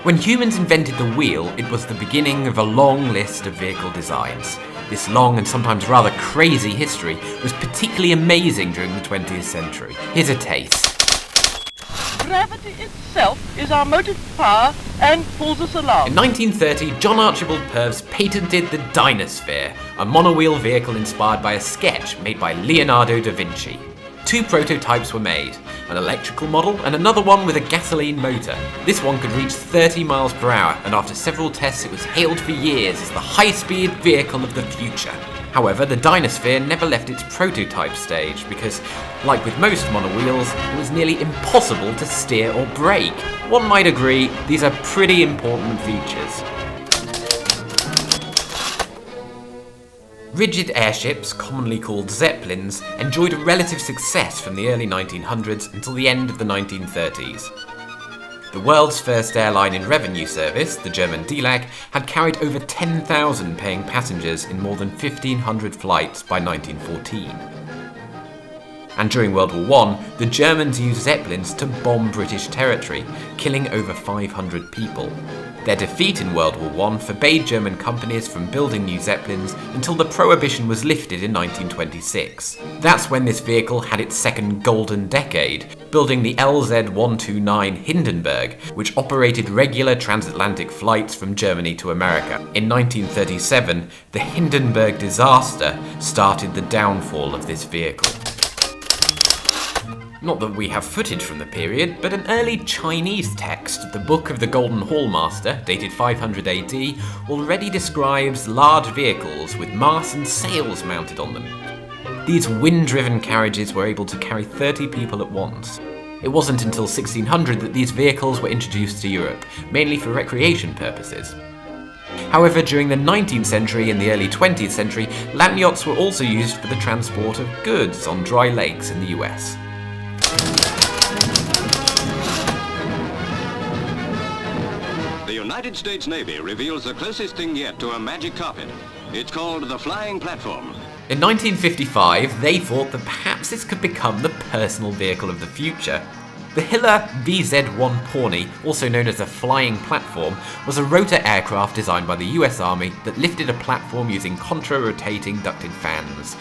When humans invented the wheel, it was the beginning of a long list of vehicle designs. This long and sometimes rather crazy history was particularly amazing during the 20th century. Here's a taste. Gravity itself is our motive power and pulls us along. In 1930, John Archibald Purves patented the Dynasphere, a monowheel vehicle inspired by a sketch made by Leonardo da Vinci. Two prototypes were made, an electrical model and another one with a gasoline motor. This one could reach 30 miles per hour, and after several tests it was hailed for years as the high-speed vehicle of the future. However, the Dynasphere never left its prototype stage because, like with most monowheels, it was nearly impossible to steer or brake. One might agree, these are pretty important features. Rigid airships, commonly called zeppelins, enjoyed a relative success from the early 1900s until the end of the 1930s. The world's first airline in revenue service, the German DLAG, had carried over 10,000 paying passengers in more than 1,500 flights by 1914. And during World War I, the Germans used zeppelins to bomb British territory, killing over 500 people. Their defeat in World War I forbade German companies from building new zeppelins until the prohibition was lifted in 1926. That's when this vehicle had its second golden decade, building the LZ-129 Hindenburg, which operated regular transatlantic flights from Germany to America. In 1937, the Hindenburg disaster started the downfall of this vehicle. Not that we have footage from the period, but an early Chinese text, the Book of the Golden Hallmaster, dated 500 AD, already describes large vehicles with masts and sails mounted on them. These wind-driven carriages were able to carry 30 people at once. It wasn't until 1600 that these vehicles were introduced to Europe, mainly for recreation purposes. However, during the 19th century and the early 20th century, land yachts were also used for the transport of goods on dry lakes in the US. The United States Navy reveals the closest thing yet to a magic carpet. It's called the flying platform. In 1955, they thought that perhaps this could become the personal vehicle of the future. The Hiller VZ-1 Pawnee, also known as a flying platform, was a rotor aircraft designed by the US Army that lifted a platform using contra-rotating ducted fans.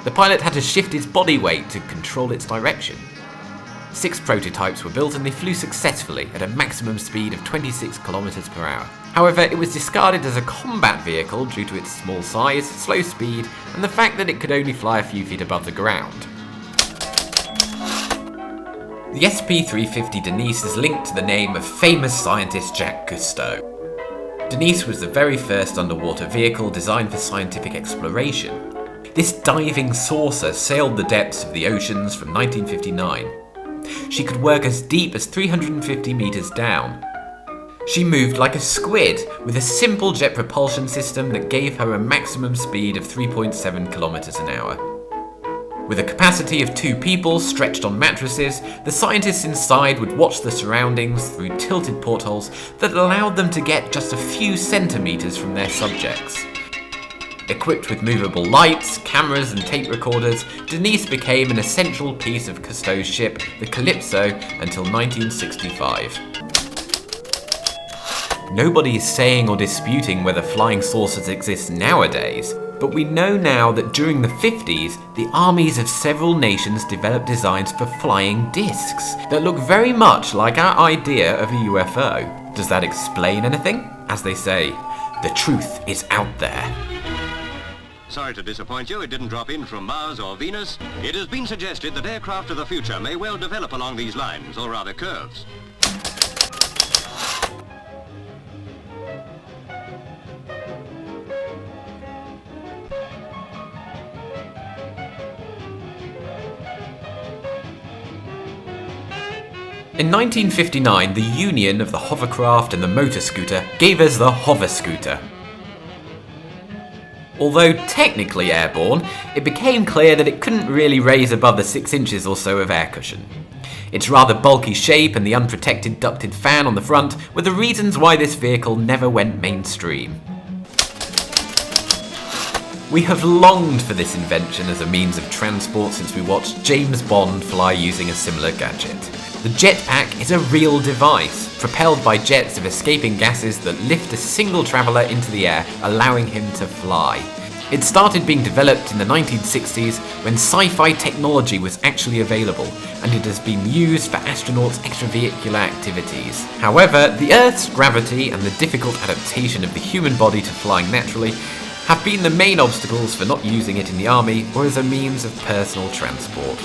The pilot had to shift its body weight to control its direction. 6 prototypes were built and they flew successfully at a maximum speed of 26 kilometers per hour. However, it was discarded as a combat vehicle due to its small size, slow speed, and the fact that it could only fly a few feet above the ground. The SP-350 Denise is linked to the name of famous scientist Jacques Cousteau. Denise was the very first underwater vehicle designed for scientific exploration. This diving saucer sailed the depths of the oceans from 1959. She could work as deep as 350 meters down. She moved like a squid, with a simple jet propulsion system that gave her a maximum speed of 3.7 kilometers an hour. With a capacity of 2 people stretched on mattresses, the scientists inside would watch the surroundings through tilted portholes that allowed them to get just a few centimeters from their subjects. Equipped with movable lights, cameras and tape recorders, Denise became an essential piece of Cousteau's ship, the Calypso, until 1965. Nobody is saying or disputing whether flying saucers exist nowadays, but we know now that during the 50s, the armies of several nations developed designs for flying discs that look very much like our idea of a UFO. Does that explain anything? As they say, the truth is out there. Sorry to disappoint you, it didn't drop in from Mars or Venus. It has been suggested that aircraft of the future may well develop along these lines, or rather curves. In 1959, the union of the hovercraft and the motor scooter gave us the hover scooter. Although technically airborne, it became clear that it couldn't really raise above the 6 inches or so of air cushion. Its rather bulky shape and the unprotected ducted fan on the front were the reasons why this vehicle never went mainstream. We have longed for this invention as a means of transport since we watched James Bond fly using a similar gadget. The jetpack is a real device, propelled by jets of escaping gases that lift a single traveller into the air, allowing him to fly. It started being developed in the 1960s when sci-fi technology was actually available, and it has been used for astronauts' extravehicular activities. However, the Earth's gravity and the difficult adaptation of the human body to flying naturally have been the main obstacles for not using it in the army or as a means of personal transport.